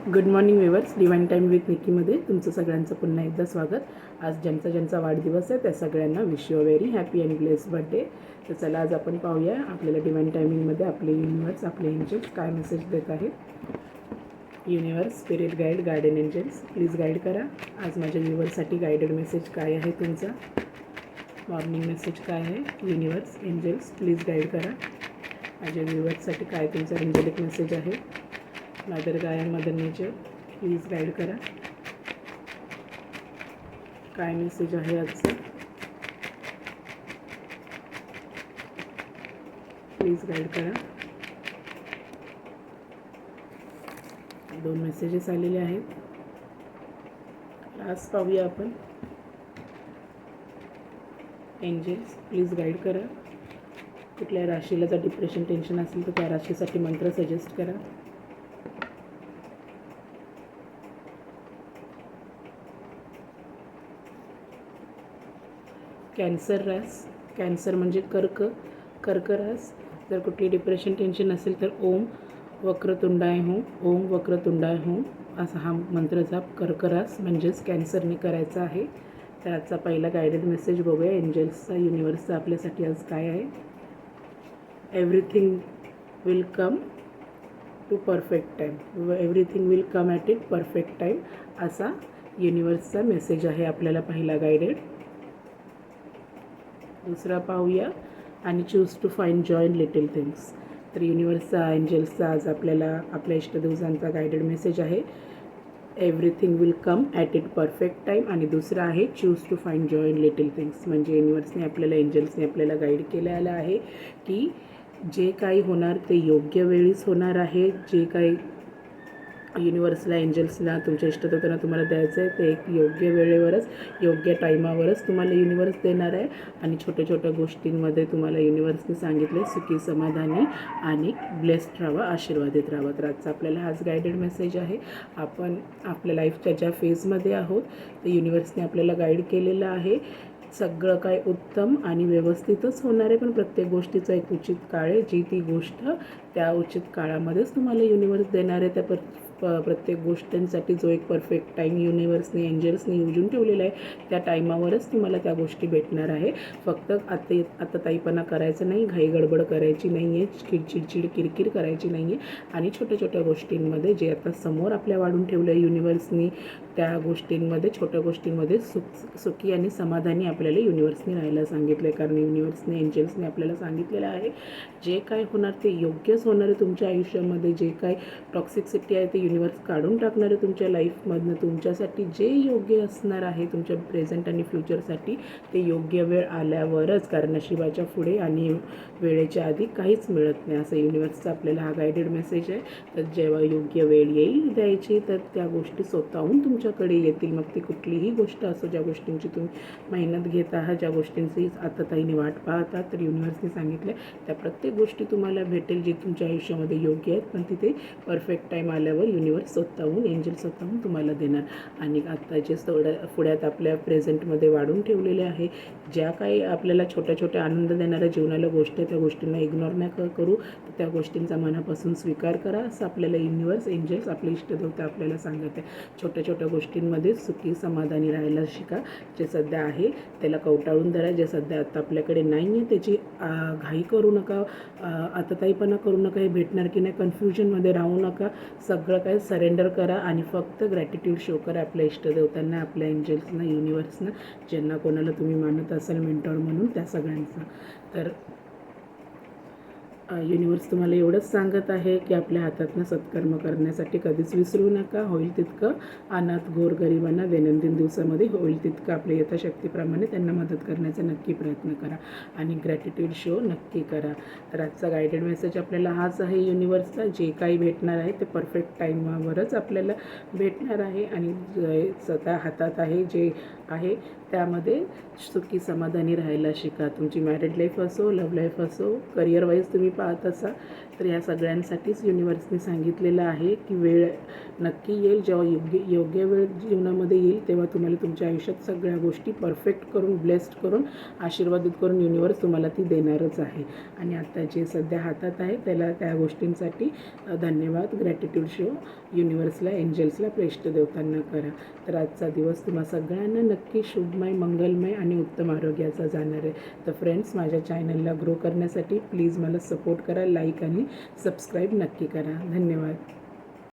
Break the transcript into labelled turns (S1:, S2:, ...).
S1: Good morning viewers, divine time with निकीमध्ये तुमचं सगळ्यांचं पुन्हा एकदा स्वागत। आज ज्यांचा वाढदिवस आहे त्या सगळ्यांना wish you very happy and blessed birthday. तर चला आज आपण पाहूया आपल्याला डिवाइन टायमिंगमध्ये आपले युनिवर्स, आपले एंजल्स काय मेसेज देत आहेत। Universe, spirit guide, guardian angels please guide करा। आज माझ्या व्ह्यूअर्ससाठी गायडेड मेसेज काय आहे तुमचा, मॉर्निंग मेसेज काय आहे। युनिवर्स, एंजल्स प्लीज गाईड करा। माझ्या व्ह्यूअर्ससाठी काय तुमचा एंजलिक मेसेज आहे। मदर गाया, मदर नेचर प्लीज गाईड करा। काय मेसेज आहे आजचा, प्लीज गाईड करा। 2 मेसेजेस आलेले आहेत, आज पाहूया आपण। एंजल्स प्लीज गाईड करा। कुठल्या राशीला जर डिप्रेशन, टेन्शन असेल तर त्या राशीसाठी मंत्र सजेस्ट करा। कॅन्सर रास, कॅन्सर म्हणजे कर्क रास। जर कुठली डिप्रेशन, टेन्शन असेल तर ओम वक्रतुंडाय होम, ओम वक्रतुंडाय होम असा हा मंत्र जाप कर्क रास म्हणजेच कॅन्सरने करायचा आहे। तर आजचा पहिला गायडेड मेसेज बघूया एंजल्सचा, युनिवर्सचा आपल्यासाठी आज काय आहे। Everything will come to perfect time, everything will come at it perfect time असा युनिवर्सचा मेसेज आहे आपल्याला पहिला गायडेड। दुसरा पाहूया, आणि choose to find joy in little things. तर युनिवर्सचा, एंजल्सचा आज आपल्याला आपल्या इष्टदेवतांचा गायडेड मेसेज आहे। Everything will come at it perfect time, आणि दुसरा आहे choose to find joy in little things. म्हणजे युनिवर्सने आपल्याला, एंजल्सने आपल्याला गाईड केलेलं आहे की जे काही होणार ते योग्य वेळीच होणार आहे। जे काही युनिवर्सला, एंजल्सला, तुमच्या इष्टदेवतांना तुम्हाला द्यायचं आहे ते एक योग्य वेळेवरच, योग्य टाईमावरच तुम्हाला युनिवर्स देणार आहे। आणि छोट्या छोट्या गोष्टींमध्ये तुम्हाला युनिवर्सने सांगितले सुखी, समाधानी आणि ब्लेस्ड राहावं, आशीर्वादित राहावं। तर आजचा आपल्याला हाच गायडेड मेसेज आहे। आपण आपल्या लाईफच्या ज्या फेजमध्ये आहोत ते युनिवर्सने आपल्याला गाईड केलेलं आहे। सगळं काय उत्तम आणि व्यवस्थितच होणार आहे, पण प्रत्येक गोष्टीचा एक उचित काळ आहे। जी ती गोष्ट त्या उचित काळामध्येच तुम्हाला युनिवर्स देणार आहे। त्या प्रत्येक गोष्टींसाठी जो एक परफेक्ट टाईम युनिवर्सने, एंजल्सने योजून ठेवलेला आहे त्या टाईमावरच तुम्हाला त्या गोष्टी भेटणार आहे। फक्त आता ताईपणा करायचं नाही, घाई गडबड करायची नाही आहे, चिडचिड किरकिर करायची नाही आहे। आणि छोट्या छोट्या गोष्टींमध्ये जे आता समोर आपल्या वाढून ठेवलं आहे युनिवर्सनी, त्या गोष्टींमध्ये, छोट्या गोष्टींमध्ये सुखी आणि समाधानी आपल्याला युनिवर्सने राहायला सांगितलं आहे। कारण युनिवर्सने, एंजल्सने आपल्याला सांगितलेलं आहे जे काय होणार ते योग्यच होणार आहे तुमच्या आयुष्यामध्ये। जे काय टॉक्सिसिटी आहे ते युनिवर्स काढून टाकणार आहे तुमच्या लाईफमधनं। तुमच्यासाठी जे योग्य असणार आहे तुमच्या प्रेझेंट आणि फ्युचरसाठी ते योग्य वेळ आल्यावरच, कारण नशिबाच्या पुढे आणि वेळेच्या आधी काहीच मिळत नाही, असं युनिवर्सचा आपल्याला हा गायडेड मेसेज आहे। तर जेव्हा योग्य वेळ येईल द्यायची तर त्या गोष्टी स्वतःहून तुमच्याकडे येतील। मग ती कुठलीही गोष्ट असो, ज्या गोष्टींची तुम्ही मेहनत घेत आहात, ज्या गोष्टींची आता ताईने वाट पाहत आहात, तर युनिवर्सने सांगितलं त्या प्रत्येक गोष्टी तुम्हाला भेटेल जे तुमच्या आयुष्यामध्ये योग्य आहेत। पण तिथे परफेक्ट टाईम आल्यावर युनिवर्स स्वतःहून, एंजल स्वतःहून तुम्हाला देणार। आणि आता जे पुढ्यात आपल्या प्रेझेंटमध्ये वाढून ठेवलेले आहे, ज्या काही आपल्याला छोट्या छोट्या आनंद देणाऱ्या जीवनाला गोष्टी, त्या गोष्टींना इग्नोर नाही करू, तर त्या गोष्टींचा मनापासून स्वीकार करा असं आपल्याला युनिवर्स, एंजल्स, आपले इष्टदेवता आपल्याला सांगत आहे। छोट्या छोट्या गोष्टींमध्ये सुखी, समाधानी राहायला शिका। जे सध्या आहे त्याला कवटाळून धरा, जे सध्या आता आपल्याकडे नाही आहे त्याची घाई करू नका, आताताईपणा करू नका, हे भेटणार की नाही कन्फ्युजनमध्ये राहू नका। सगळं काही सरेंडर करा आणि फक्त ग्रॅटिट्यूड शो करा आपल्या इष्टदेवतांना, आपल्या एंजल्सना, युनिवर्सना, ज्यांना कोणाला तुम्ही मानत असाल मेंटॉर म्हणून, त्या सगळ्यांचा। तर युनिवर्स तुम्हाला एवढंच सांगत आहे की आपल्या हातातनं सत्कर्म करण्यासाठी कधीच विसरू नका। होईल तितकं अनाथ गोरगरिबांना दैनंदिन दिवसामध्ये होईल तितकं आपल्या यथाशक्तीप्रमाणे त्यांना मदत करण्याचा नक्की प्रयत्न करा आणि ग्रॅटिट्यूड शो नक्की करा। तर आजचा गायडेड मेसेज आपल्याला हाच आहे युनिवर्सचा। जे काही भेटणार आहे ते परफेक्ट टाईमावरच आपल्याला भेटणार आहे आणि स्वतः हातात आहे जे आहे त्यामध्ये सुखी, समाधानी राहायला शिका। तुमची मॅरिड लाईफ असो, लव्ह लाईफ असो, करिअर वाईज तुम्ही पाहत असा तर ह्या सगळ्यांसाठीच युनिवर्सने सांगितलेलं आहे की वेळ नक्की येईल, जेव्हा योग्य वेळ जीवनामध्ये येईल तेव्हा तुम्हाला तुमच्या आयुष्यात सगळ्या गोष्टी परफेक्ट करून, ब्लेस्ड करून, आशीर्वादित करून युनिवर्स तुम्हाला ती देणारच आहे. आणि आता जे सध्या हातात आहे त्या गोष्टींसाठी धन्यवाद, ग्रॅटिट्यूड शो युनिवर्सला, एंजल्सला, प्रेष्ठ देवतांना करा. तर आजचा दिवस तुम्हा सगळ्यांना नक्की शुभमय, मंगलमय आणि उत्तम आरोग्याचा जाणार आहे. तर फ्रेंड्स, माझ्या चॅनलला ग्रो करण्यासाठी प्लीज मला सपोर्ट करा, लाईक आणि सबस्क्राईब नक्की करा. धन्यवाद.